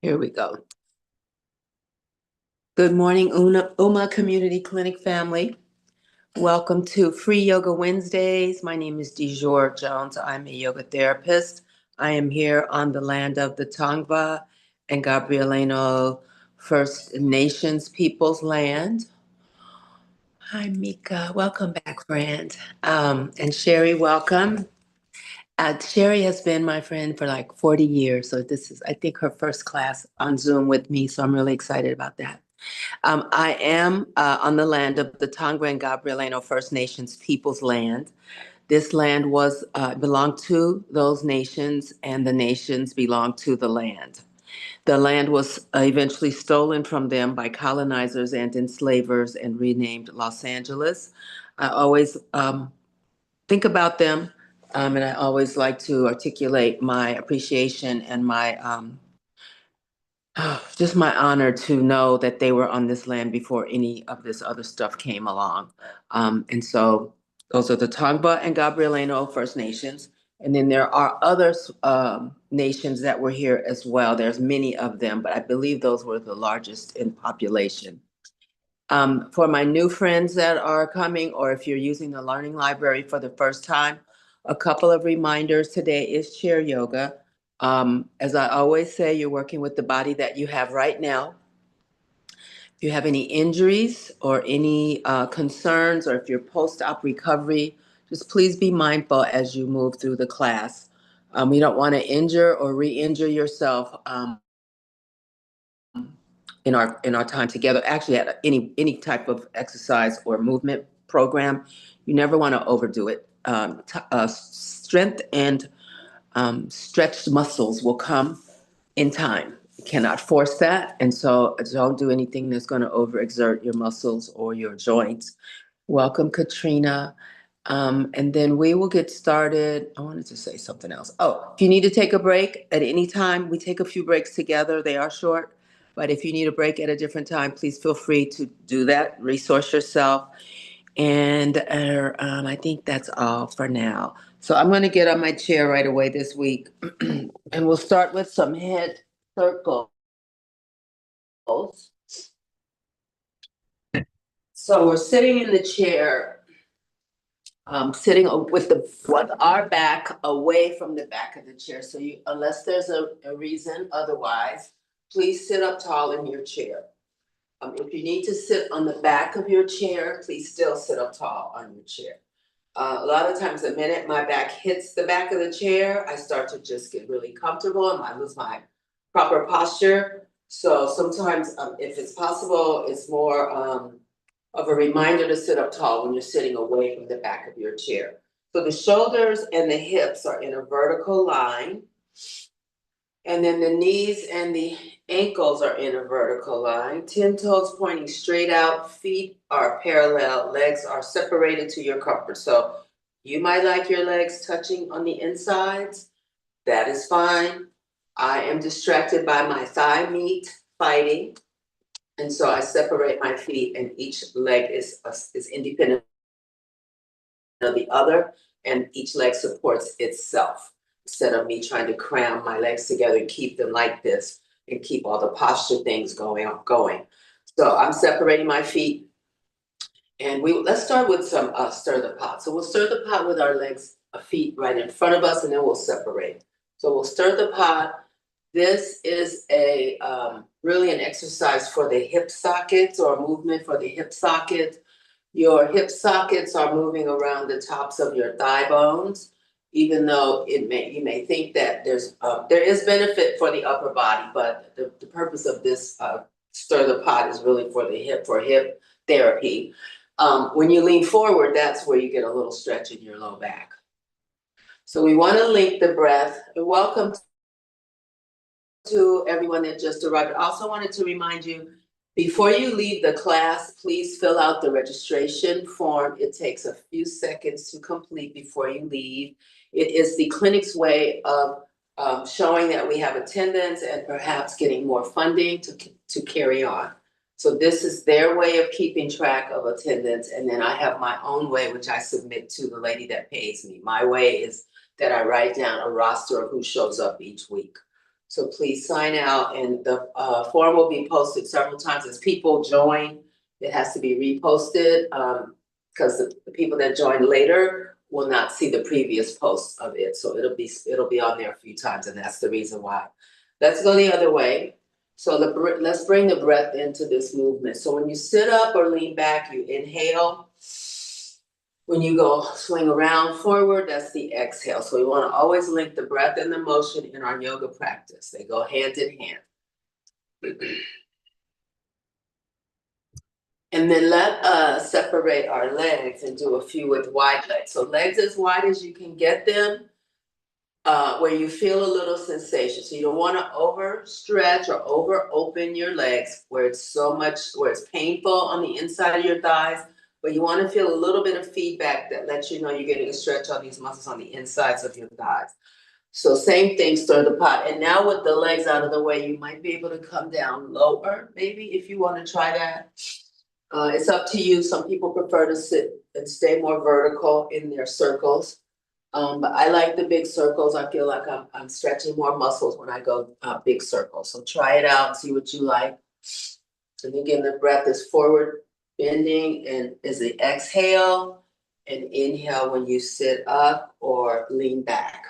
Here we go. Good morning, Uma Community Clinic family. Welcome to Free Yoga Wednesdays. My name is DeJour Jones. I'm a yoga therapist. I am here on the land of the Tongva and Gabrielino First Nations people's land. Hi, Mika. Welcome back, friend. And Sherry, welcome. Sherry has been my friend for like 40 years. So this is, I think, her first class on Zoom with me. So I'm really excited about that. I am on the land of the Tongva and Gabrielino First Nations people's land. This land was belonged to those nations, and the nations belonged to the land. The land was eventually stolen from them by colonizers and enslavers and renamed Los Angeles. I always think about them, and I always like to articulate my appreciation and my just my honor to know that they were on this land before any of this other stuff came along. And so those are the Tongva and Gabrielino First Nations. And then there are other nations that were here as well. There's many of them, but I believe those were the largest in population. For my new friends that are coming, or if you're using the Learning Library for the first time, a couple of reminders. Today is chair yoga. As I always say, you're working with the body that you have right now. If you have any injuries or any concerns, or if you're post-op recovery, just please be mindful as you move through the class. You don't want to injure or re-injure yourself in our time together. Actually, at any type of exercise or movement program, you never want to overdo it. Strength and stretched muscles will come in time. You cannot force that. And so don't do anything that's going to overexert your muscles or your joints. Welcome, Katrina. And then we will get started. I wanted to say something else. Oh, if you need to take a break at any time, we take a few breaks together. They are short. But if you need a break at a different time, please feel free to do that. Resource yourself. And I think that's all for now. So I'm going to get on my chair right away this week. And we'll start with some head circles. So we're sitting in the chair, sitting with our back away from the back of the chair. So unless there's a reason otherwise, please sit up tall in your chair. If you need to sit on the back of your chair, please still sit up tall on your chair. A lot of times, the minute my back hits the back of the chair, I start to just get really comfortable and I lose my proper posture. So sometimes, if it's possible, it's more of a reminder to sit up tall when you're sitting away from the back of your chair. So the shoulders and the hips are in a vertical line. And then the knees and the ankles are in a vertical line. 10 toes pointing straight out, feet are parallel, legs are separated to your comfort. So you might like your legs touching on the insides. That is fine. I am distracted by my thigh meat fighting. And so I separate my feet, and each leg is independent of the other, and each leg supports itself. Instead of me trying to cram my legs together and keep them like this and keep all the posture things going. So I'm separating my feet, and let's start with some stir the pot. So we'll stir the pot with our legs, feet right in front of us, and then we'll separate. So we'll stir the pot. This is really an exercise for the hip sockets, or a movement for the hip sockets. Your hip sockets are moving around the tops of your thigh bones, even though you may think that there is benefit for the upper body, but the purpose of this stir the pot is really for hip therapy. When you lean forward, that's where you get a little stretch in your low back. So we want to link the breath. Welcome to everyone that just arrived. I also wanted to remind you, before you leave the class, please fill out the registration form. It takes a few seconds to complete before you leave. It is the clinic's way of showing that we have attendance and perhaps getting more funding to carry on. So this is their way of keeping track of attendance. And then I have my own way, which I submit to the lady that pays me. My way is that I write down a roster of who shows up each week. So please sign out, and the form will be posted several times as people join. It has to be reposted, because the people that join later will not see the previous posts of it. So it'll be on there a few times, and that's the reason why. Let's go the other way. So let's bring the breath into this movement. So when you sit up or lean back, you inhale. When you go swing around forward, that's the exhale. So we want to always link the breath and the motion in our yoga practice. They go hand in hand. And then let us separate our legs and do a few with wide legs. So legs as wide as you can get them, where you feel a little sensation. So you don't want to overstretch or over open your legs where it's painful on the inside of your thighs. But you want to feel a little bit of feedback that lets you know you're getting a stretch on these muscles on the insides of your thighs. So same thing, stir the pot. And now with the legs out of the way, you might be able to come down lower, maybe, if you want to try that. It's up to you. Some people prefer to sit and stay more vertical in their circles. But I like the big circles. I feel like I'm stretching more muscles when I go big circles. So try it out, see what you like. And again, the breath is forward bending and is the exhale, and inhale when you sit up or lean back.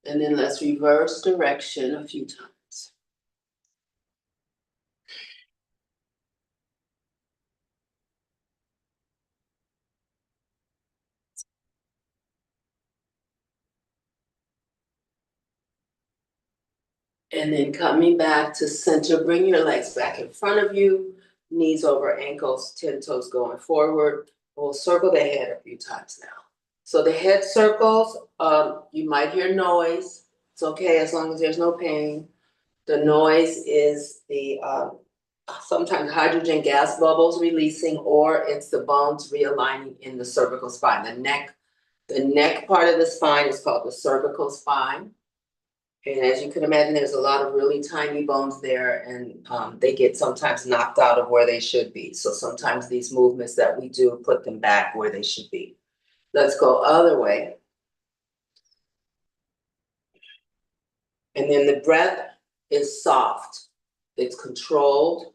And then let's reverse direction a few times. And then coming back to center, bring your legs back in front of you, knees over ankles, 10 toes going forward. We'll circle the head a few times now. So the head circles, you might hear noise. It's okay as long as there's no pain. The noise is the sometimes hydrogen gas bubbles releasing, or it's the bones realigning in the cervical spine. The neck part of the spine is called the cervical spine. And as you can imagine, there's a lot of really tiny bones there, and they get sometimes knocked out of where they should be. So sometimes these movements that we do put them back where they should be. Let's go other way. And then the breath is soft. It's controlled.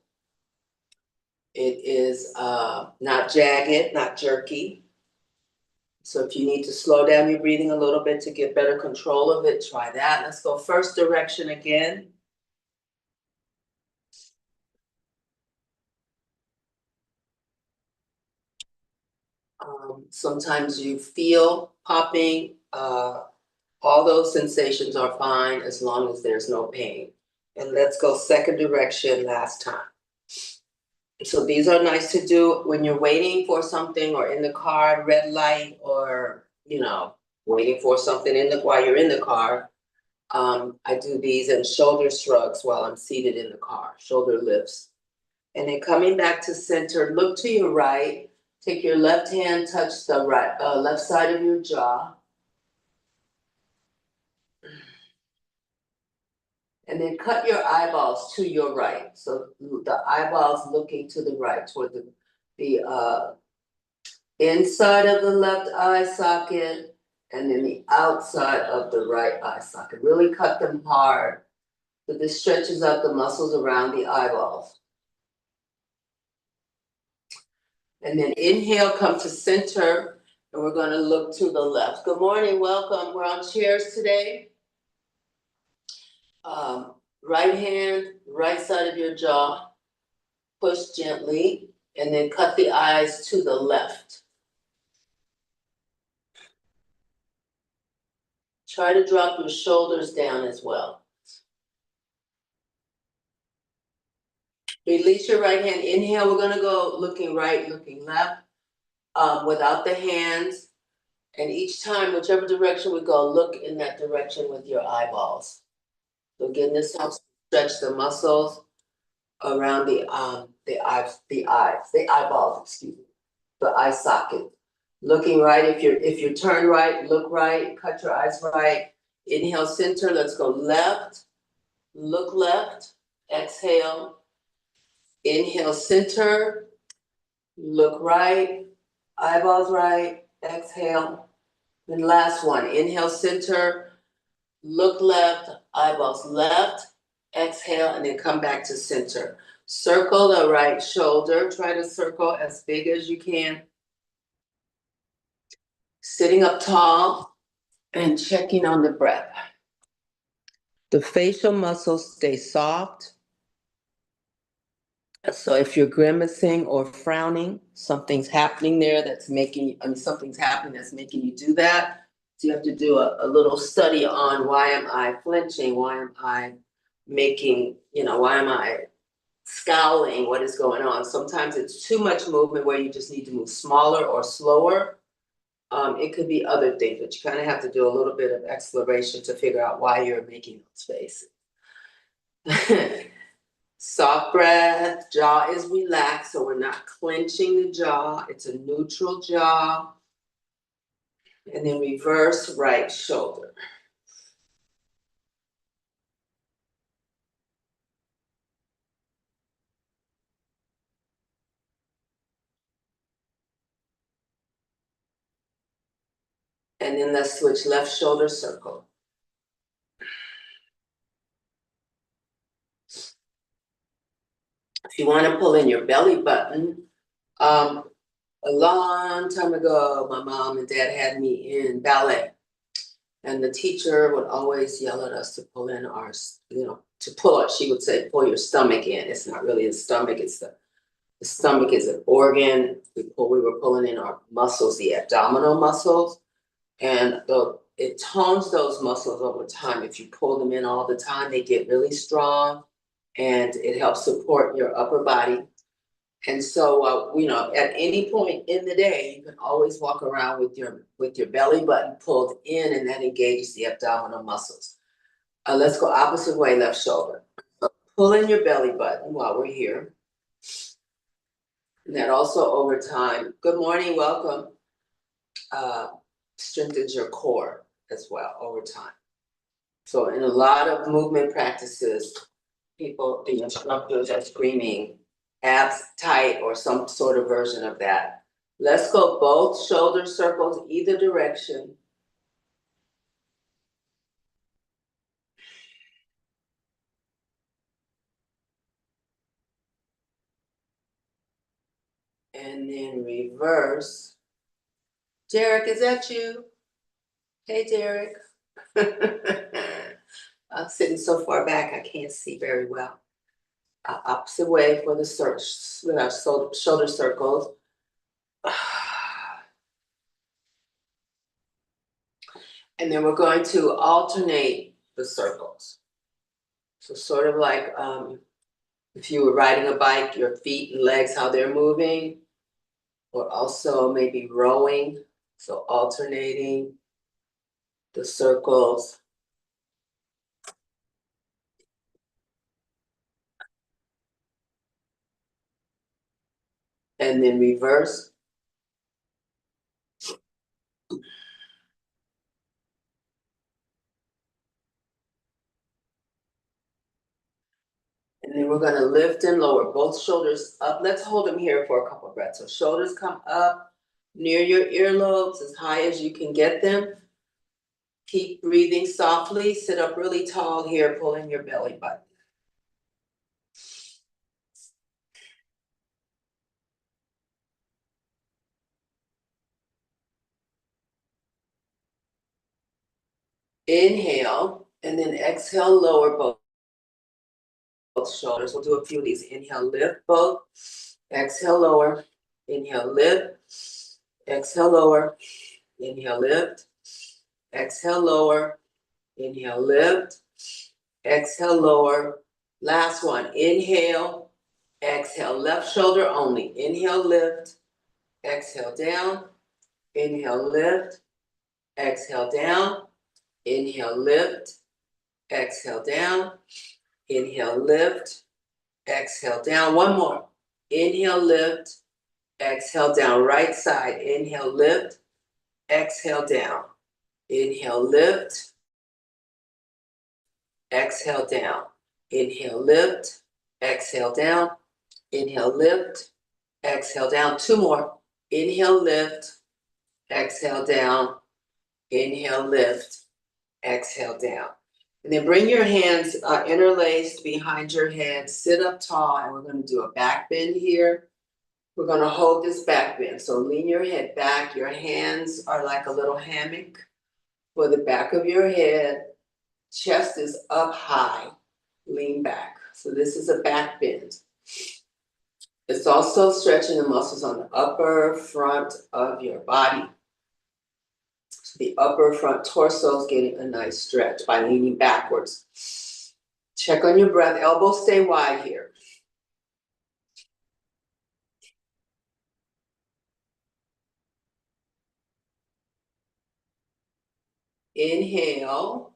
It is not jagged, not jerky. So if you need to slow down your breathing a little bit to get better control of it, try that. Let's go first direction again. Sometimes you feel popping. All those sensations are fine as long as there's no pain. And let's go second direction last time. So these are nice to do when you're waiting for something or in the car, red light, or, waiting for something while you're in the car. I do these and shoulder shrugs while I'm seated in the car, shoulder lifts. And then coming back to center, look to your right, take your left hand, touch the left side of your jaw. And then cut your eyeballs to your right. So the eyeballs looking to the right, toward the inside of the left eye socket, and then the outside of the right eye socket. Really cut them hard, so this stretches out the muscles around the eyeballs. And then inhale, come to center, and we're gonna look to the left. Good morning, welcome. We're on chairs today. Right hand, right side of your jaw, push gently, and then cut the eyes to the left. Try to drop your shoulders down as well. Release your right hand. Inhale, we're gonna go looking right, looking left, without the hands. And each time, whichever direction we go, look in that direction with your eyeballs. So again, this helps stretch the muscles around the eyeballs, excuse me, the eye socket. Looking right, if you turn right, look right, cut your eyes right. Inhale, center, let's go left, look left, exhale. Inhale, center, look right, eyeballs right, exhale. And last one, inhale, center, look left, eyeballs left, exhale, and then come back to center. Circle the right shoulder, try to circle as big as you can. Sitting up tall and checking on the breath. The facial muscles stay soft. So if you're grimacing or frowning, something's happening there that's making, something's happening that's making you do that. So you have to do a little study on why am I flinching? Why am I making, why am I scowling? What is going on? Sometimes it's too much movement where you just need to move smaller or slower. It could be other things, but you kind of have to do a little bit of exploration to figure out why you're making those faces. Soft breath, jaw is relaxed, so we're not clenching the jaw. It's a neutral jaw. And then reverse right shoulder. And then let's switch left shoulder circle. If you want to pull in your belly button, a long time ago, my mom and dad had me in ballet. And the teacher would always yell at us to pull in our, to pull it. She would say, pull your stomach in. It's not really the stomach, it's the stomach is an organ. We were pulling in our muscles, the abdominal muscles. And it tones those muscles over time. If you pull them in all the time, they get really strong and it helps support your upper body. And so, at any point in the day, you can always walk around with your belly button pulled in, and that engages the abdominal muscles. Let's go opposite way, left shoulder. Pull in your belly button while we're here. And that also over time, good morning, welcome, strengthens your core as well over time. So in a lot of movement practices, the instructors are screaming, abs tight or some sort of version of that. Let's go both shoulder circles either direction. And then reverse. Derek, is that you? Hey, Derek. I'm sitting so far back, I can't see very well. Opposite way for the search with our shoulder circles. And then we're going to alternate the circles. So sort of like if you were riding a bike, your feet and legs, how they're moving, or also maybe rowing. So alternating the circles. And then reverse. And then we're going to lift and lower both shoulders up. Let's hold them here for a couple of breaths. So shoulders come up near your earlobes as high as you can get them. Keep breathing softly. Sit up really tall here, pulling your belly button. Inhale, and then exhale, lower both shoulders. We'll do a few of these. Inhale, lift both. Exhale, lower. Inhale, lift. Exhale, lower. Inhale, lift. Exhale, lower. Inhale, lift. Exhale, lower. Last one. Inhale. Exhale, left shoulder only. Inhale, lift. Exhale, down. Inhale, lift. Exhale, down. Inhale, lift. Exhale, down. Inhale, lift. Exhale, down. One more. Inhale, lift. Exhale, down. Right side. Inhale, lift. Exhale, down. Inhale, lift. Exhale, down. Inhale, lift. Exhale, down. Inhale, lift. Exhale, down. Two more. Inhale, lift. Exhale, down. Inhale, lift. Exhale, down. And then bring your hands interlaced behind your head. Sit up tall, and we're going to do a back bend here. We're going to hold this back bend. So lean your head back. Your hands are like a little hammock for the back of your head. Chest is up high. Lean back. So this is a back bend. It's also stretching the muscles on the upper front of your body. So the upper front torso is getting a nice stretch by leaning backwards. Check on your breath. Elbows stay wide here. Inhale.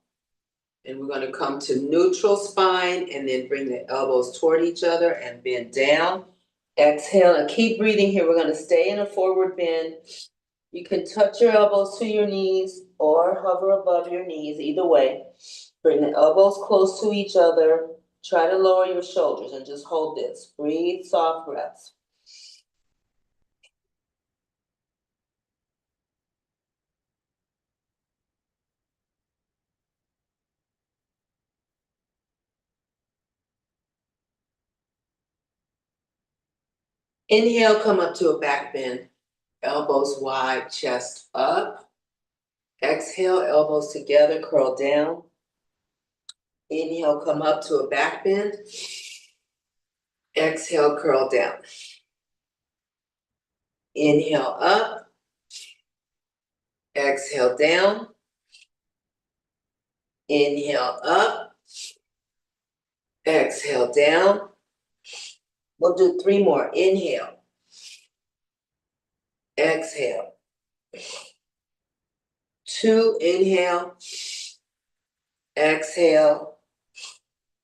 And we're going to come to neutral spine and then bring the elbows toward each other and bend down. Exhale and keep breathing here. We're going to stay in a forward bend. You can touch your elbows to your knees or hover above your knees, either way. Bring the elbows close to each other. Try to lower your shoulders and just hold this. Breathe soft breaths. Inhale, come up to a back bend. Elbows wide, chest up. Exhale, elbows together, curl down. Inhale, come up to a back bend. Exhale, curl down. Inhale up. Exhale down. Inhale up. Exhale down. We'll do 3 more. Inhale. Exhale. 2, inhale. Exhale.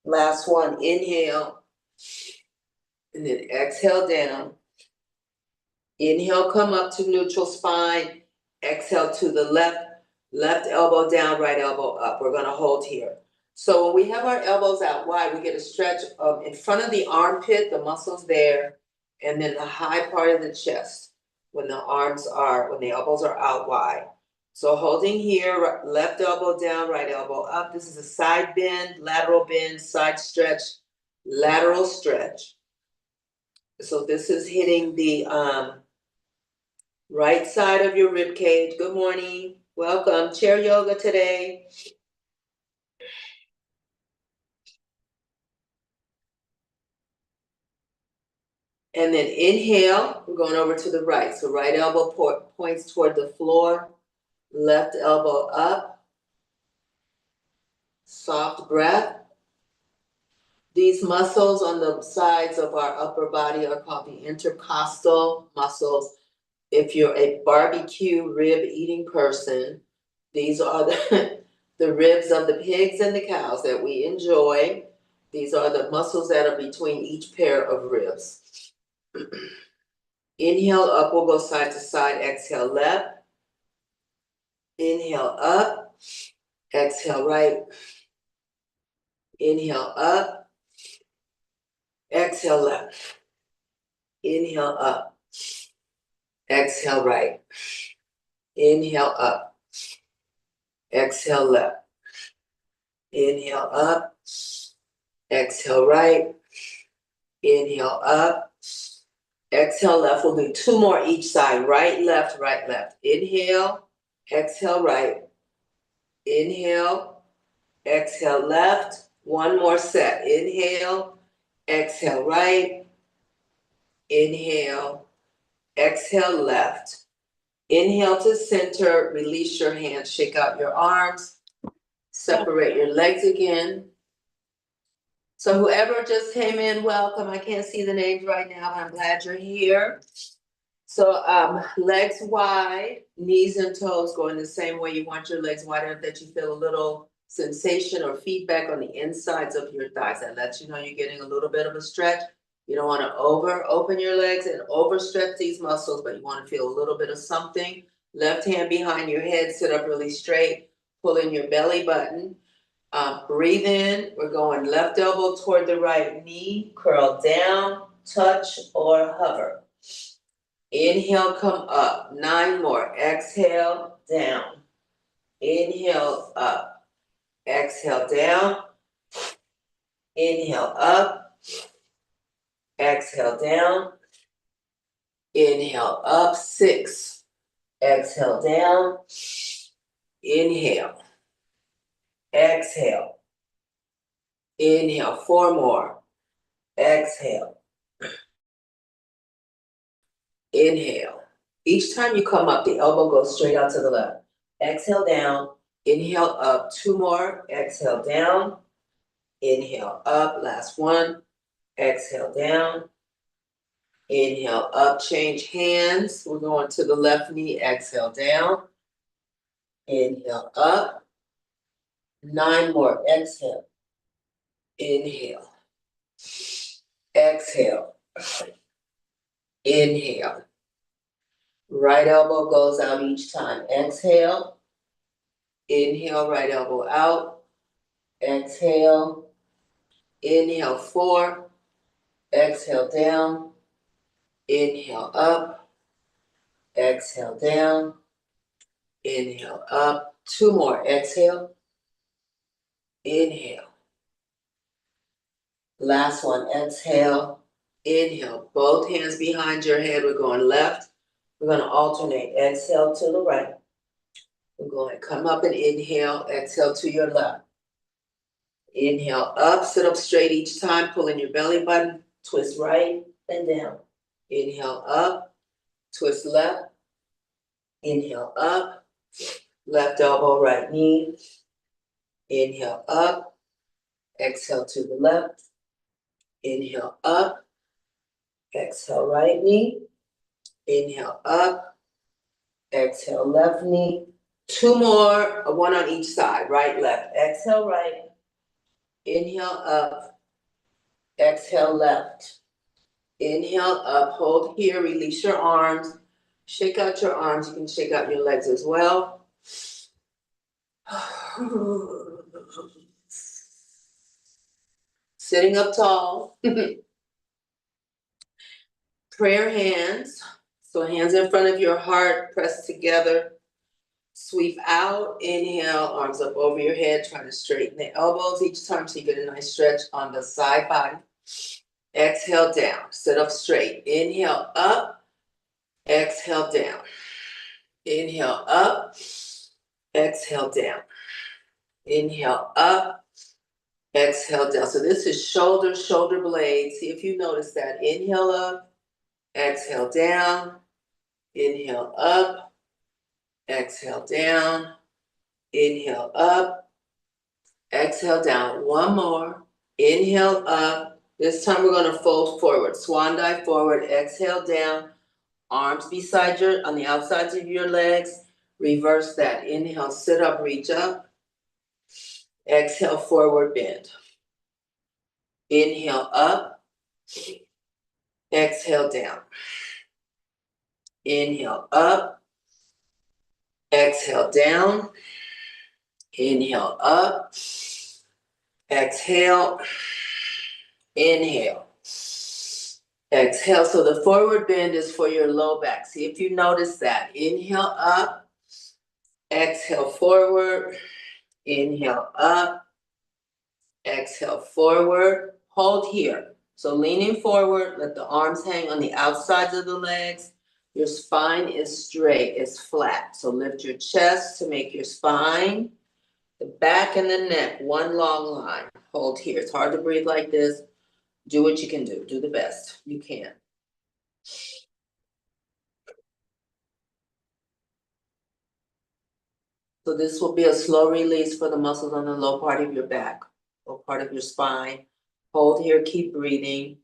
Last one, inhale. And then exhale down. Inhale, come up to neutral spine. Exhale to the left elbow down, right elbow up. We're going to hold here. So when we have our elbows out wide, we get a stretch in front of the armpit, the muscles there, and then the high part of the chest when the elbows are out wide. So holding here, left elbow down, right elbow up. This is a side bend, lateral bend, side stretch, lateral stretch. So this is hitting the right side of your rib cage. Good morning. Welcome. Chair yoga today. And then inhale, we're going over to the right. So right elbow points toward the floor, left elbow up. Soft breath. These muscles on the sides of our upper body are called the intercostal muscles. If you're a barbecue rib eating person, these are the ribs of the pigs and the cows that we enjoy. These are the muscles that are between each pair of ribs. Inhale up, we'll go side to side. Exhale left. Inhale up. Exhale right. Inhale up. Exhale left. Inhale up. Exhale right. Inhale up. Exhale left. Inhale up. Exhale right. Inhale up. Exhale left. We'll do 2 more each side. Right, left, right, left. Inhale. Exhale right. Inhale. Exhale left. 1 more set. Inhale. Exhale right. Inhale. Exhale left. Inhale to center. Release your hands. Shake out your arms. Separate your legs again. So whoever just came in, welcome. I can't see the names right now, but I'm glad you're here. So legs wide, knees and toes going the same way. You want your legs wide enough that you feel a little sensation or feedback on the insides of your thighs. That lets you know you're getting a little bit of a stretch. You don't want to open your legs and overstretch these muscles, but you want to feel a little bit of something. Left hand behind your head, sit up really straight, pull in your belly button. Breathe in. We're going left elbow toward the right knee, curl down, touch or hover. Inhale, come up. 9 more. Exhale, down. Inhale up. Exhale down. Inhale up. Exhale down. Inhale up. 6. Exhale down. Inhale. Exhale. Inhale. 4 more. Exhale. Inhale. Each time you come up, the elbow goes straight out to the left. Exhale down. Inhale up. 2 more. Exhale down. Inhale up. Last one. Exhale down. Inhale up. Change hands. We're going to the left knee. Exhale down. Inhale up. 9 more. Exhale. Inhale. Exhale. Inhale. Right elbow goes out each time. Exhale. Inhale, right elbow out. Exhale. Inhale, 4. Exhale down. Inhale up. Exhale down. Inhale up. 2 more. Exhale. Inhale. Last one. Exhale. Inhale. Both hands behind your head. We're going left. We're going to alternate. Exhale to the right. We're going to come up and inhale. Exhale to your left. Inhale up. Sit up straight each time. Pull in your belly button. Twist right and down. Inhale up. Twist left. Inhale up. Left elbow, right knee. Inhale up. Exhale to the left. Inhale up. Exhale right knee. Inhale up. Exhale left knee. 2 more, 1 on each side. Right, left. Exhale right. Inhale up. Exhale left. Inhale up. Hold here. Release your arms. Shake out your arms. You can shake out your legs as well. Sitting up tall. Prayer hands. So hands in front of your heart, press together. Sweep out, inhale, arms up over your head. Try to straighten the elbows each time so you get a nice stretch on the side body. Exhale down, sit up straight. Inhale up, exhale down. Inhale up, exhale down. Inhale up, exhale down. So this is shoulder blades. See if you notice that. Inhale up, exhale down. Inhale up, exhale down. Inhale up, exhale down. 1 more. Inhale up. This time we're going to fold forward. Swan dive forward. Exhale down. Arms beside on the outsides of your legs. Reverse that. Inhale, sit up, reach up. Exhale, forward bend. Inhale up. Exhale down. Inhale up. Exhale down. Inhale up. Exhale. Inhale. Exhale. So the forward bend is for your low back. See if you notice that. Inhale up. Exhale forward. Inhale up. Exhale forward. Hold here. So leaning forward, let the arms hang on the outsides of the legs. Your spine is straight, it's flat. So lift your chest to make your spine, the back and the neck, one long line. Hold here. It's hard to breathe like this. Do what you can do. Do the best you can. So this will be a slow release for the muscles on the low part of your back, low part of your spine. Hold here, keep breathing.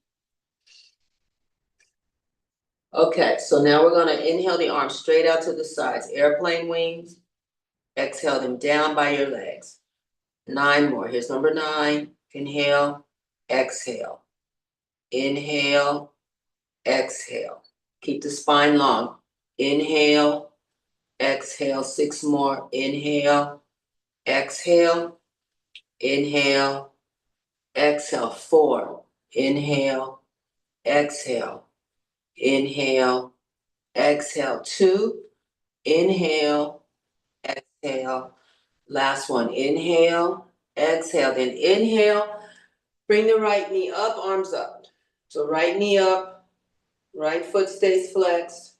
Okay, so now we're gonna inhale the arms straight out to the sides, airplane wings. Exhale them down by your legs. 9 more. Here's number 9. Inhale, exhale. Inhale, exhale. Keep the spine long. Inhale, exhale. 6 more. Inhale, exhale. Inhale, exhale. 4. Inhale, exhale. Inhale, exhale. 2. Inhale, exhale. Last one, inhale, exhale, then inhale. Bring the right knee up, arms up. So right knee up, right foot stays flexed.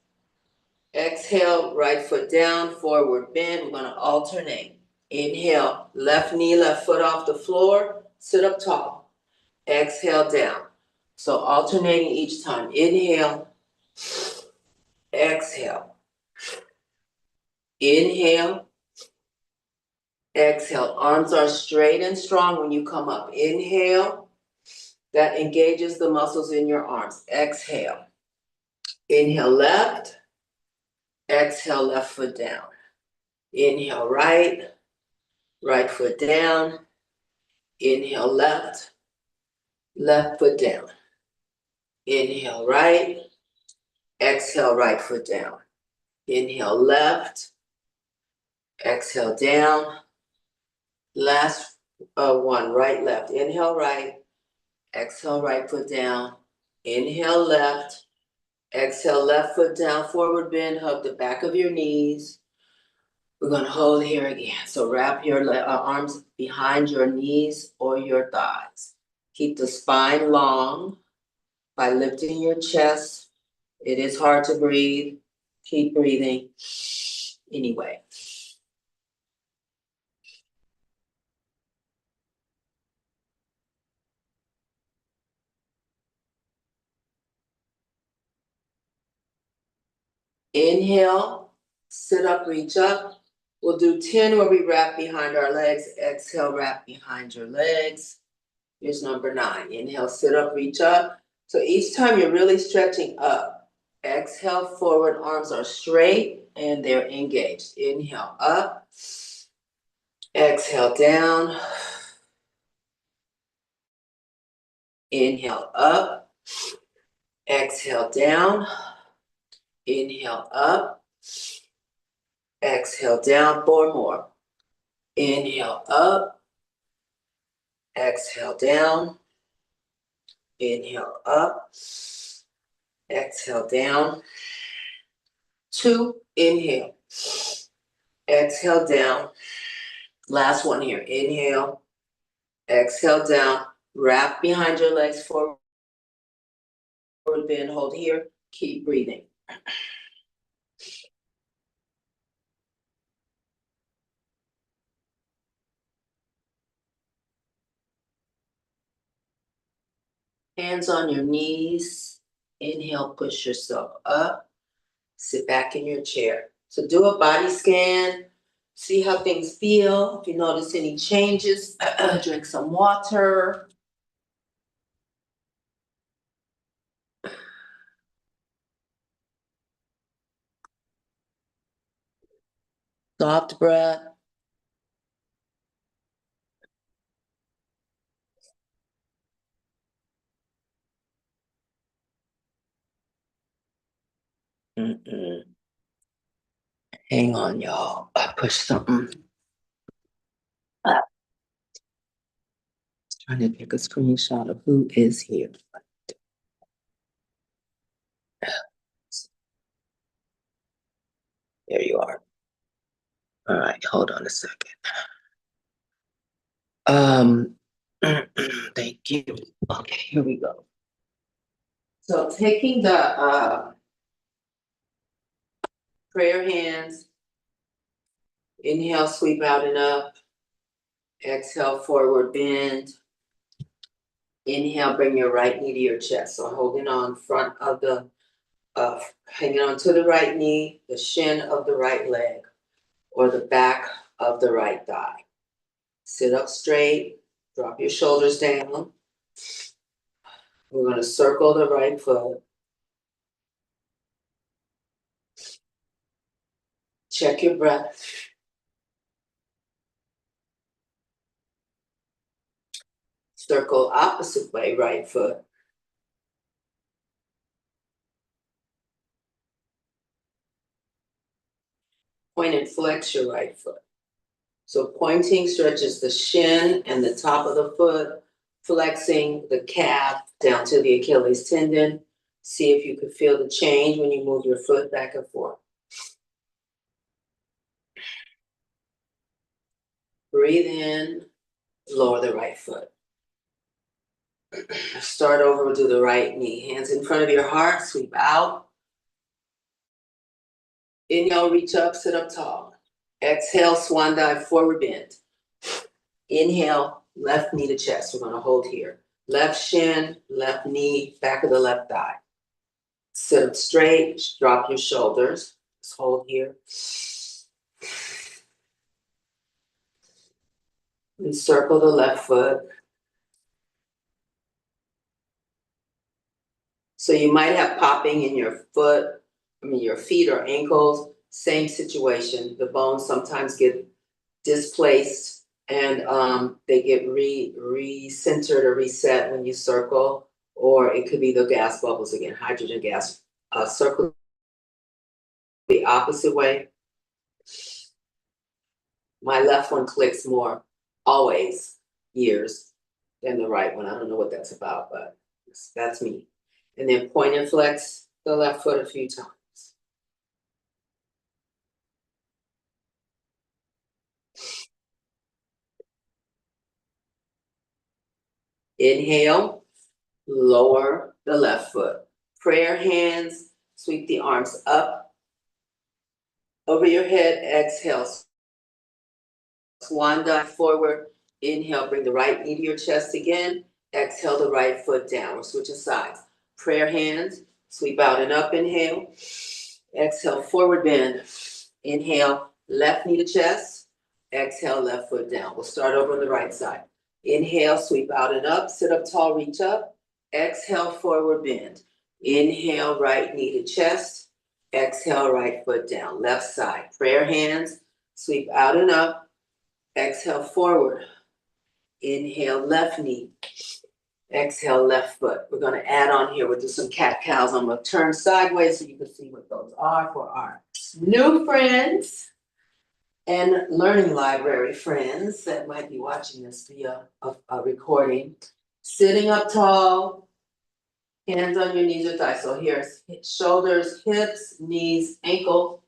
Exhale, right foot down, forward bend. We're gonna alternate. Inhale, left knee, left foot off the floor, sit up tall. Exhale, down. So alternating each time. Inhale, exhale. Inhale, exhale. Arms are straight and strong when you come up. Inhale, that engages the muscles in your arms. Exhale. Inhale, left. Exhale, left foot down. Inhale, right. Right foot down. Inhale, left. Left foot down. Inhale, right. Exhale, right foot down. Inhale, left. Exhale, down. Last one, right, left. Inhale, right. Exhale, right foot down. Inhale, left. Exhale, left foot down, forward bend, hug the back of your knees. We're gonna hold here again. So wrap your arms behind your knees or your thighs. Keep the spine long by lifting your chest. It is hard to breathe. Keep breathing. Anyway. Inhale, sit up, reach up. We'll do 10 where we wrap behind our legs. Exhale, wrap behind your legs. Here's number 9. Inhale, sit up, reach up. So each time you're really stretching up. Exhale, forward, arms are straight and they're engaged. Inhale, up. Exhale, down. Inhale, up. Exhale, down. Inhale, up. Exhale, down. 4 more. Inhale, up. Exhale, down. Inhale, up. Exhale, down. 2, inhale. Exhale, down. Last one here. Inhale. Exhale, down. Wrap behind your legs, forward bend, hold here. Keep breathing. Hands on your knees. Inhale, push yourself up. Sit back in your chair. So do a body scan. See how things feel. If you notice any changes, drink some water. Soft breath. Hang on, y'all. I pushed something. Trying to take a screenshot of who is here. There you are. All right, hold on a second. Thank you. Okay, here we go. So taking the prayer hands, inhale, sweep out and up. Exhale, forward bend. Inhale, bring your right knee to your chest. So holding on front of the, hanging on to the right knee, the shin of the right leg, or the back of the right thigh. Sit up straight, drop your shoulders down. We're gonna circle the right foot. Check your breath. Circle opposite way, right foot. Point and flex your right foot. So pointing stretches the shin and the top of the foot, flexing the calf down to the Achilles tendon. See if you could feel the change when you move your foot back and forth. Breathe in, lower the right foot. Start over, we'll do the right knee. Hands in front of your heart, sweep out. Inhale, reach up, sit up tall. Exhale, swan dive, forward bend. Inhale, left knee to chest. We're gonna hold here. Left shin, left knee, back of the left thigh. Sit up straight, drop your shoulders. Just hold here. Encircle the left foot. So you might have popping in your your feet or ankles. Same situation. The bones sometimes get displaced and they get re-centered or reset when you circle, or it could be the gas bubbles again, hydrogen gas. Circle the opposite way. My left one clicks more, always, years, than the right one. I don't know what that's about, but that's me. And then point and flex the left foot a few times. Inhale, lower the left foot. Prayer hands, sweep the arms up over your head. Exhale, swan dive forward. Inhale, bring the right knee to your chest again. Exhale the right foot down. We're switching sides. Prayer hands, sweep out and up. Inhale. Exhale, forward bend. Inhale, left knee to chest. Exhale, left foot down. We'll start over on the right side. Inhale, sweep out and up. Sit up tall, reach up. Exhale, forward bend. Inhale, right knee to chest. Exhale, right foot down. Left side. Prayer hands, sweep out and up. Exhale, forward. Inhale, left knee. Exhale, left foot. We're going to add on here. We'll do some cat-cows. I'm going to turn sideways so you can see what those are for our new friends and learning library friends that might be watching this via a recording. Sitting up tall, hands on your knees or thighs. So here's shoulders, hips, knees, ankles.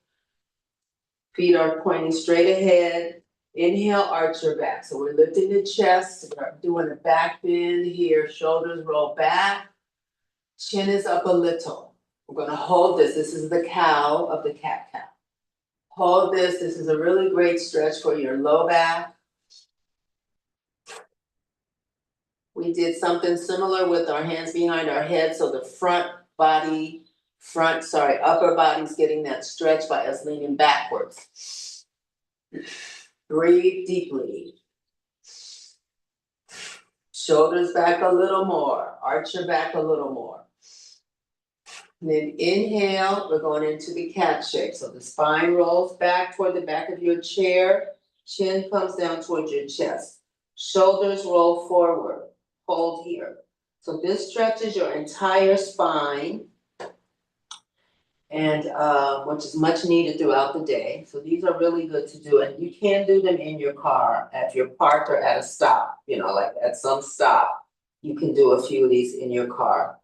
Feet are pointing straight ahead. Inhale, arch your back. So we're lifting the chest. We're doing a back bend here. Shoulders roll back. Chin is up a little. We're going to hold this. This is the cow of the cat-cow. Hold this. This is a really great stretch for your low back. We did something similar with our hands behind our head. So the upper body's getting that stretch by us leaning backwards. Breathe deeply. Shoulders back a little more. Arch your back a little more. And then inhale, we're going into the cat shape. So the spine rolls back toward the back of your chair. Chin comes down towards your chest. Shoulders roll forward. Hold here. So this stretches your entire spine, and which is much needed throughout the day. So these are really good to do, and you can do them in your car, at your park or at a stop, like at some stop. You can do a few of these in your car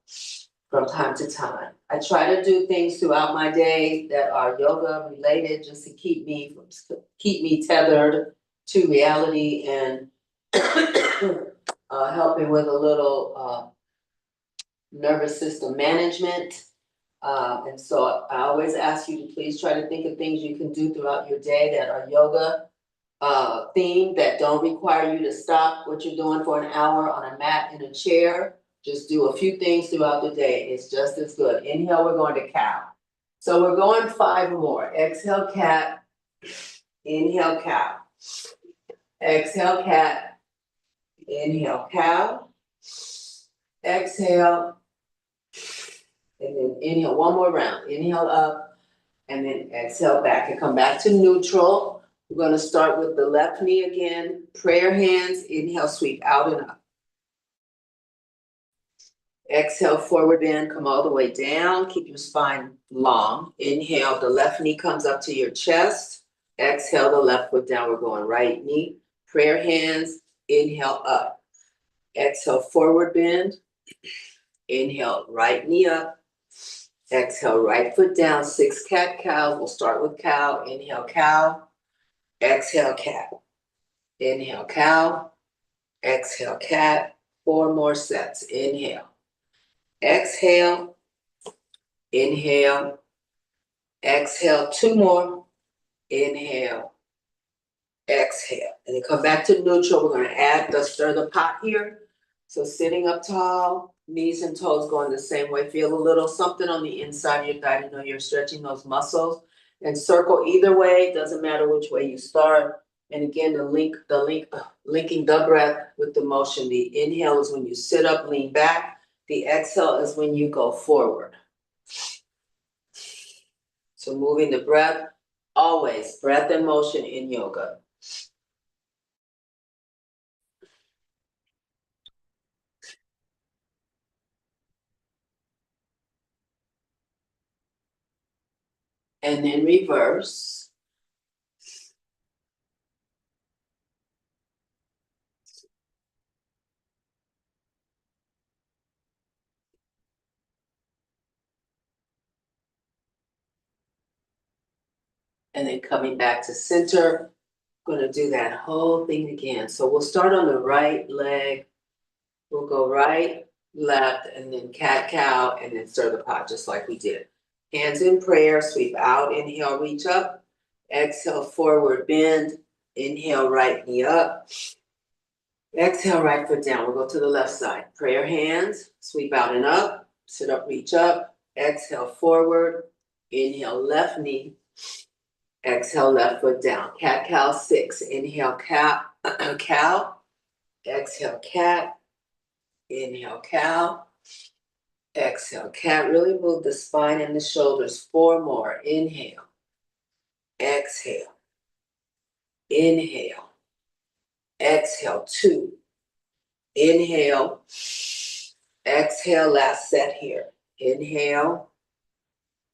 from time to time. I try to do things throughout my day that are yoga related, just to keep me tethered to reality and helping with a little nervous system management. And so I always ask you to please try to think of things you can do throughout your day that are yoga themed, that don't require you to stop what you're doing for an hour on a mat in a chair. Just do a few things throughout the day. It's just as good. Inhale, we're going to cow. So we're going 5 more. Exhale, cat. Inhale, cow. Exhale, cat. Inhale, cow. Exhale. And then inhale, one more round. Inhale up, and then exhale back and come back to neutral. We're going to start with the left knee again. Prayer hands. Inhale, sweep out and up. Exhale, forward bend, come all the way down. Keep your spine long. Inhale, the left knee comes up to your chest. Exhale, the left foot down. We're going right knee. Prayer hands. Inhale, up. Exhale, forward bend. Inhale, right knee up. Exhale, right foot down. 6 cat-cows. We'll start with cow. Inhale, cow. Exhale, cat. Inhale, cow. Exhale, cat. 4 more sets. Inhale. Exhale. Inhale. Exhale. 2 more. Inhale. Exhale. And then come back to neutral. We're going to add the stir the pot here. So sitting up tall, knees and toes going the same way. Feel a little something on the inside of your thigh to know you're stretching those muscles. And circle either way. Doesn't matter which way you start. And again, linking the breath with the motion. The inhale is when you sit up, lean back. The exhale is when you go forward. So moving the breath, always breath and motion in yoga. And then reverse. And then coming back to center, gonna do that whole thing again. So we'll start on the right leg. We'll go right, left, and then cat cow, and then stir the pot, just like we did. Hands in prayer, sweep out, inhale, reach up. Exhale, forward bend. Inhale, right knee up. Exhale, right foot down. We'll go to the left side. Prayer hands, sweep out and up. Sit up, reach up. Exhale, forward. Inhale, left knee. Exhale, left foot down. Cat cow 6. Inhale, cow. Cow. Exhale, cat. Inhale, cow. Exhale, cat. Really move the spine and the shoulders. 4 more. Inhale. Exhale. Inhale. Exhale. 2. Inhale. Exhale. Last set here. Inhale.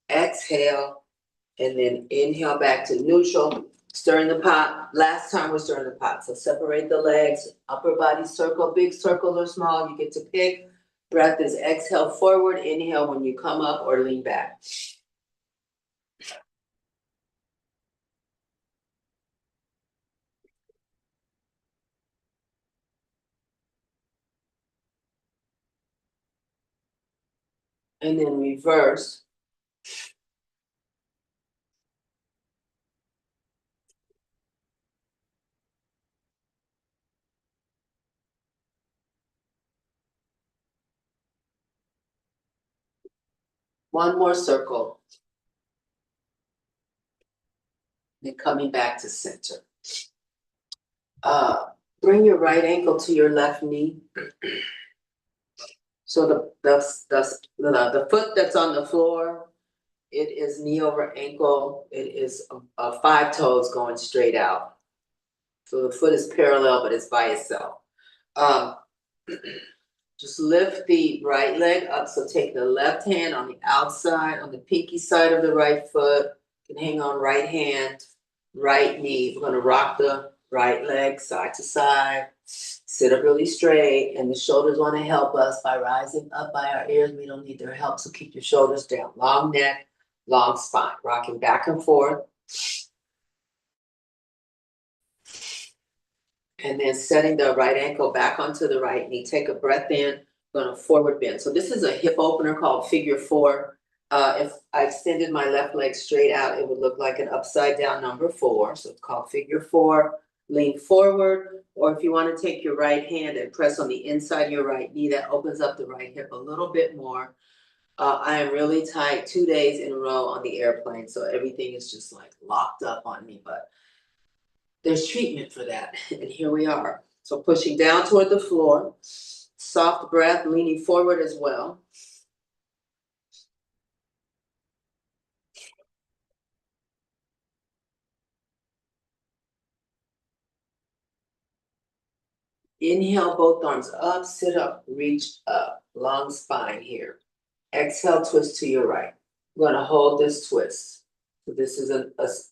Exhale. And then inhale back to neutral. Stirring the pot. Last time we're stirring the pot. So separate the legs, upper body circle, big circle or small, you get to pick. Breath is exhale forward, inhale when you come up or lean back. And then reverse. One more circle. Then coming back to center. Bring your right ankle to your left knee. So the foot that's on the floor, it is knee over ankle. It is 5 toes going straight out. So the foot is parallel, but it's by itself. Just lift the right leg up. So take the left hand on the outside, on the pinky side of the right foot. You can hang on right hand, right knee. We're going to rock the right leg side to side. Sit up really straight. And the shoulders want to help us by rising up by our ears. We don't need their help. So keep your shoulders down. Long neck, long spine. Rocking back and forth. And then setting the right ankle back onto the right knee. Take a breath in, going to forward bend. So this is a hip opener called figure 4. If I extended my left leg straight out, it would look like an upside down number 4. So it's called figure 4. Lean forward, or if you want to take your right hand and press on the inside of your right knee, that opens up the right hip a little bit more. I am really tight 2 days in a row on the airplane, so everything is just like locked up on me, but there's treatment for that, and here we are. So pushing down toward the floor, soft breath, leaning forward as well. Inhale, both arms up, sit up, reach up, long spine here. Exhale, twist to your right. I'm gonna hold this twist. So this is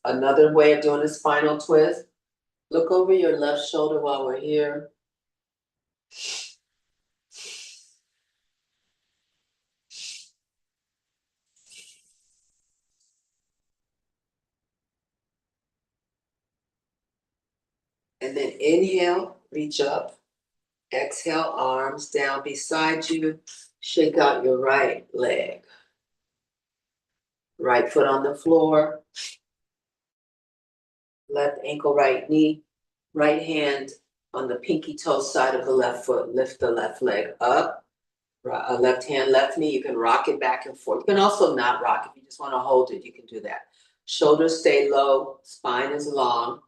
another way of doing a spinal twist. Look over your left shoulder while we're here. And then inhale, reach up. Exhale, arms down beside you. Shake out your right leg. Right foot on the floor. Left ankle, right knee. Right hand on the pinky toe side of the left foot. Lift the left leg up. Left hand, left knee. You can rock it back and forth. You can also not rock. If you just want to hold it, you can do that. Shoulders stay low. Spine is long.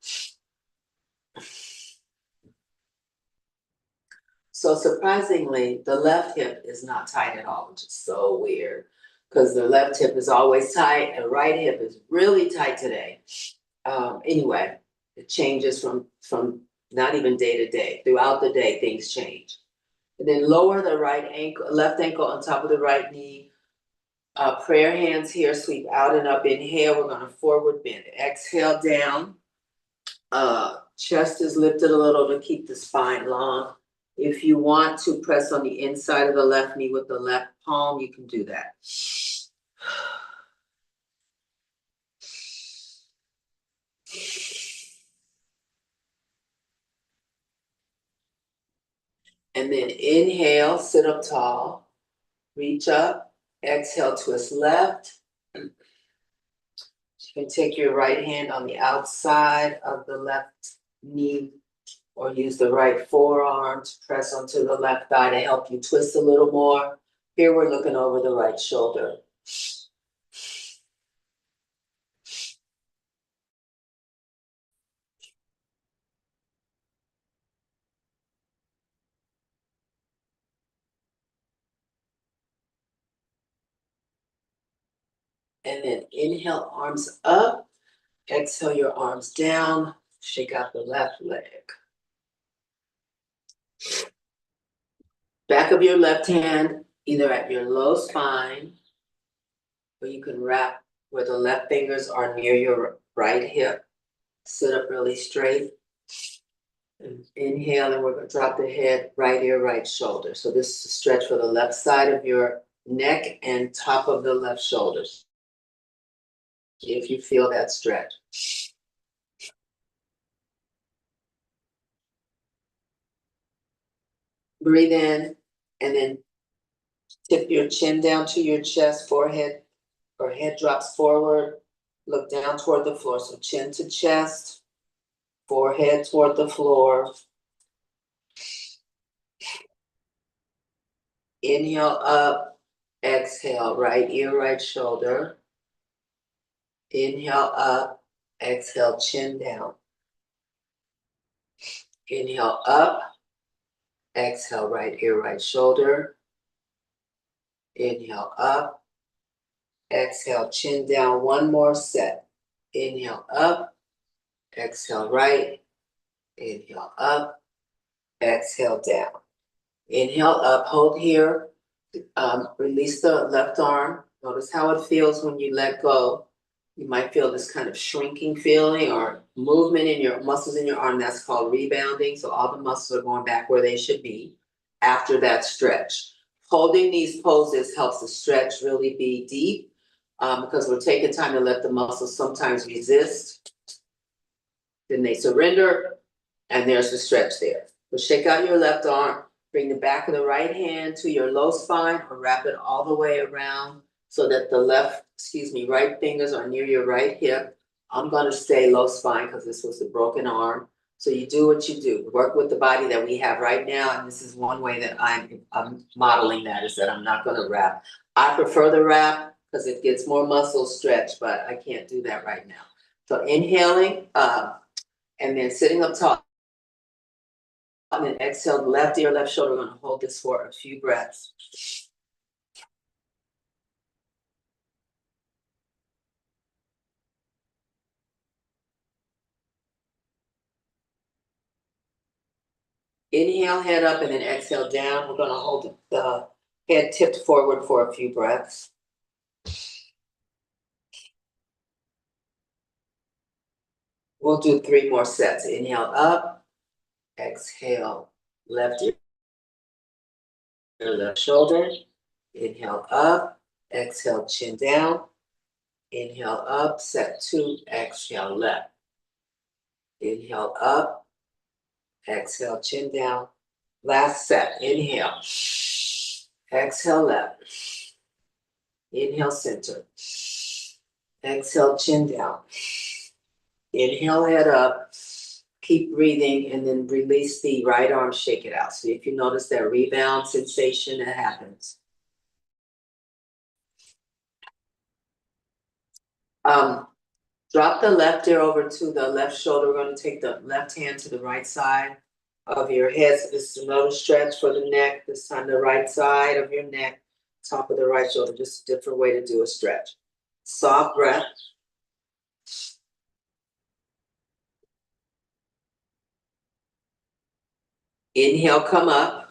So surprisingly, the left hip is not tight at all, which is so weird because the left hip is always tight and right hip is really tight today. Anyway, it changes from not even day to day. Throughout the day, things change. And then lower the left ankle on top of the right knee. Prayer hands here, sweep out and up. Inhale, we're gonna forward bend. Exhale down. Chest is lifted a little to keep the spine long. If you want to press on the inside of the left knee with the left palm, you can do that. And then inhale, sit up tall, reach up, exhale, twist left. You can take your right hand on the outside of the left knee or use the right forearm to press onto the left thigh to help you twist a little more. Here we're looking over the right shoulder. And then inhale, arms up. Exhale your arms down. Shake out the left leg. Back of your left hand, either at your low spine, or you can wrap where the left fingers are near your right hip. Sit up really straight. And inhale, and we're going to drop the head, right ear, right shoulder. So this is a stretch for the left side of your neck and top of the left shoulders. If you feel that stretch. Breathe in, and then tip your chin down to your chest, forehead, or head drops forward. Look down toward the floor. So chin to chest, forehead toward the floor. Inhale up, exhale, right ear, right shoulder. Inhale up, exhale, chin down. Inhale up, exhale, right ear, right shoulder. Inhale up, exhale, chin down. One more set. Inhale up, exhale right, inhale up, exhale down. Inhale up, hold here. Release the left arm. Notice how it feels when you let go. You might feel this kind of shrinking feeling or movement in your muscles in your arm. That's called rebounding. So all the muscles are going back where they should be after that stretch. Holding these poses helps the stretch really be deep because we're taking time to let the muscles sometimes resist. Then they surrender, and there's the stretch there. So shake out your left arm. Bring the back of the right hand to your low spine or wrap it all the way around so that the right fingers are near your right hip. I'm gonna stay low spine because this was the broken arm. So you do what you do. Work with the body that we have right now. And this is one way that I'm modeling that is that I'm not gonna wrap. I prefer the wrap because it gets more muscle stretch, but I can't do that right now. So inhaling, and then sitting up tall. And then exhale, left ear, left shoulder. We're going to hold this for a few breaths. Inhale, head up, and then exhale down. We're going to hold the head tipped forward for a few breaths. We'll do 3 more sets. Inhale up, exhale, left ear, left shoulder. Inhale up, exhale, chin down. Inhale up, set 2, exhale left. Inhale up, Exhale, chin down. Last set, inhale. Exhale, left. Inhale, center. Exhale, chin down. Inhale, head up. Keep breathing and then release the right arm, shake it out. So if you notice that rebound sensation that happens. Drop the left ear over to the left shoulder. We're going to take the left hand to the right side of your head. So this is another stretch for the neck. This time the right side of your neck, top of the right shoulder. Just a different way to do a stretch. Soft breath. Inhale, come up.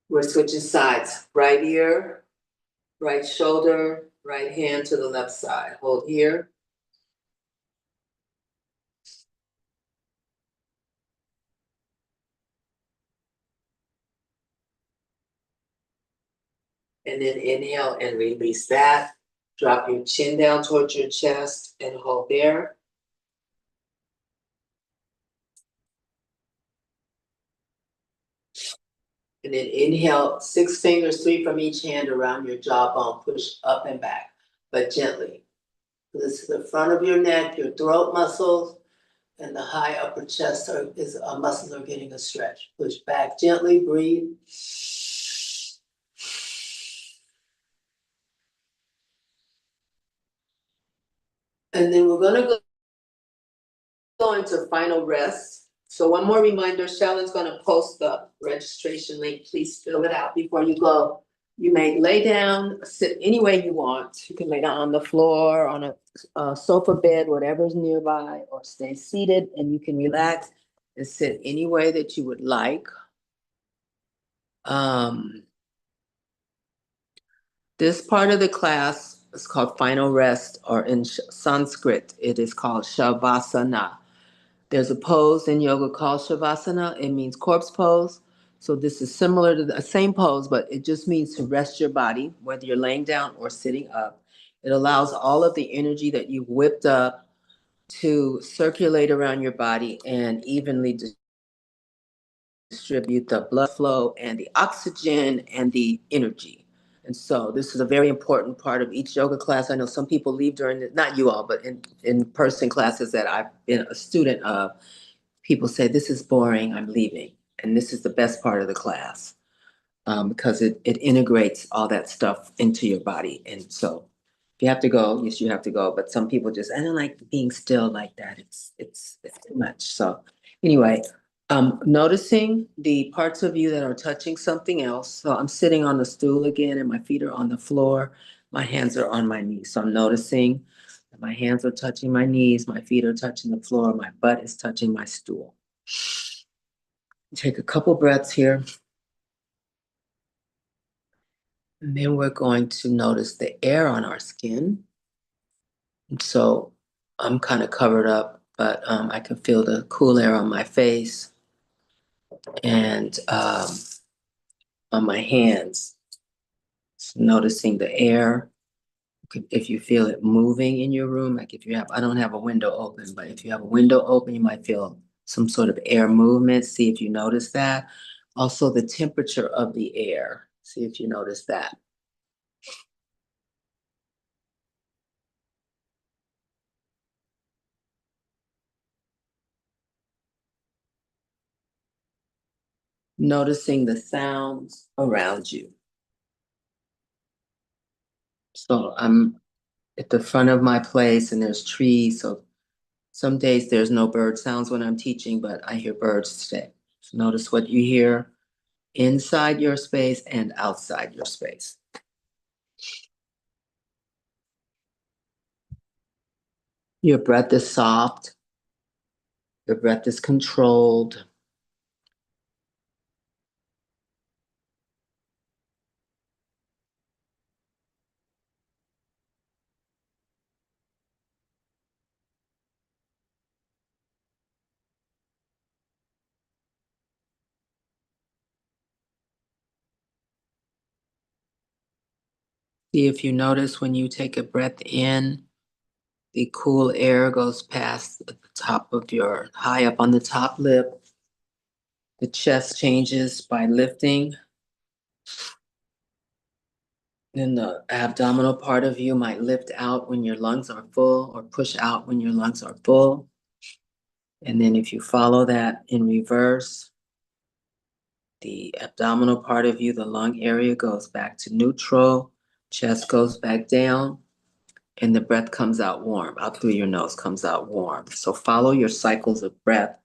We're switching sides. Right ear, right shoulder, right hand to the left side. Hold here. And then inhale and release that. Drop your chin down towards your chest and hold there. And then inhale, 6 fingers, 3 from each hand around your jawbone. Push up and back, but gently. This is the front of your neck, your throat muscles, and the high upper chest muscles are getting a stretch. Push back gently, breathe. And then we're gonna go into final rest. So one more reminder, Shallon's gonna post the registration link. Please fill it out before you go. You may lay down, sit any way you want. You can lay down on the floor, on a sofa bed, whatever's nearby, or stay seated and you can relax and sit any way that you would like. This part of the class is called final rest, or in Sanskrit, it is called Shavasana. There's a pose in yoga called Shavasana. It means corpse pose. So this is similar to the same pose, but it just means to rest your body, whether you're laying down or sitting up. It allows all of the energy that you've whipped up to circulate around your body and evenly distribute the blood flow and the oxygen and the energy. And so this is a very important part of each yoga class. I know some people leave during the, not you all, but in person classes that I've been a student of, people say, this is boring, I'm leaving. And this is the best part of the class, because it integrates all that stuff into your body. And so if you have to go, yes, you have to go. But some people just, I don't like being still like that. It's too much. So anyway, noticing the parts of you that are touching something else. So I'm sitting on the stool again and my feet are on the floor. My hands are on my knees. So I'm noticing that my hands are touching my knees, my feet are touching the floor, my butt is touching my stool. Take a couple breaths here. And then we're going to notice the air on our skin. And so I'm kind of covered up, but I can feel the cool air on my face and on my hands. So noticing the air. If you feel it moving in your room, like if you have, I don't have a window open, but if you have a window open, you might feel some sort of air movement. See if you notice that. Also the temperature of the air. See if you notice that. Noticing the sounds around you. So I'm at the front of my place and there's trees. So some days there's no bird sounds when I'm teaching, but I hear birds today. So notice what you hear inside your space and outside your space. Your breath is soft. Your breath is controlled. See if you notice when you take a breath in, The cool air goes past the top of your, high up on the top lip. The chest changes by lifting. Then the abdominal part of you might lift out when your lungs are full or push out when your lungs are full. And then if you follow that in reverse, the abdominal part of you, the lung area goes back to neutral, chest goes back down, and the breath comes out warm, out through your nose, comes out warm. So follow your cycles of breath.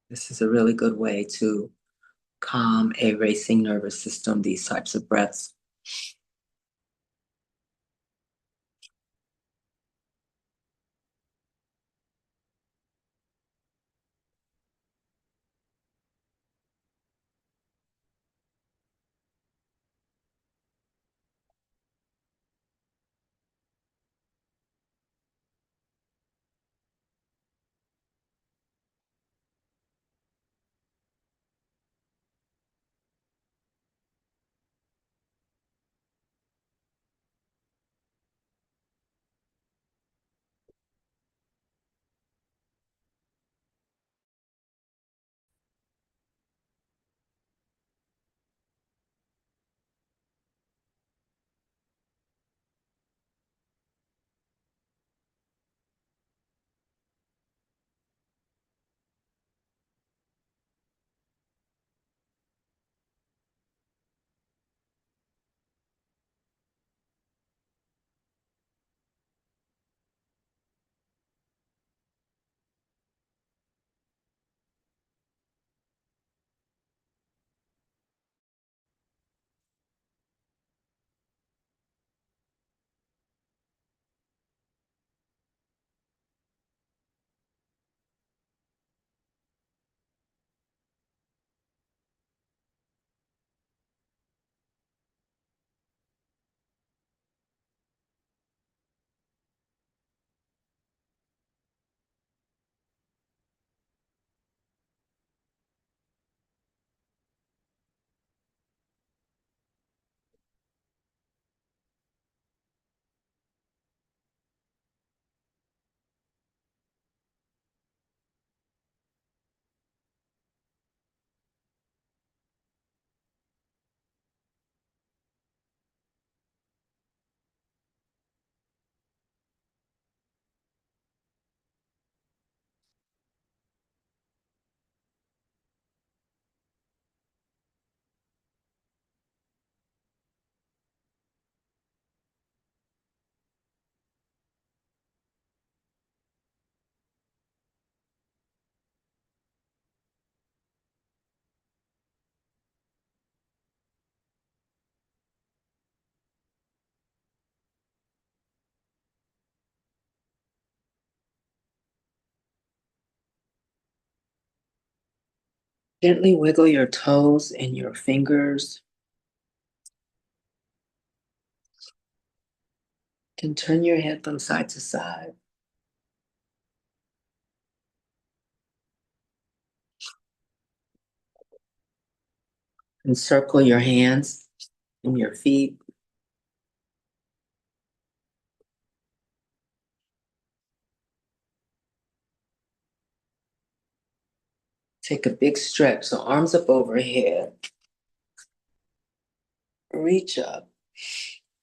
This is a really good way to calm a racing nervous system, these types of breaths. Gently wiggle your toes and your fingers. And turn your head from side to side. Encircle your hands and your feet. Take a big stretch, so arms up overhead. Reach up.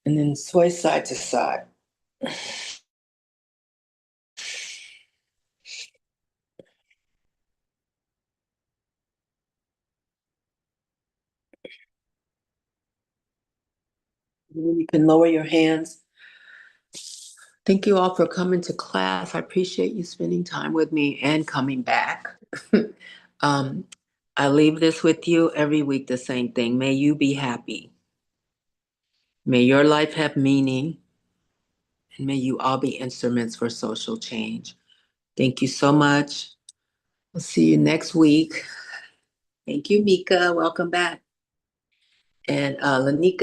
And then sway side to side. You can lower your hands. Thank you all for coming to class. I appreciate you spending time with me and coming back. um, I leave this with you every week, the same thing. May you be happy. May your life have meaning. And may you all be instruments for social change. Thank you so much. We'll see you next week. Thank you, Mika. Welcome back. And Lanika,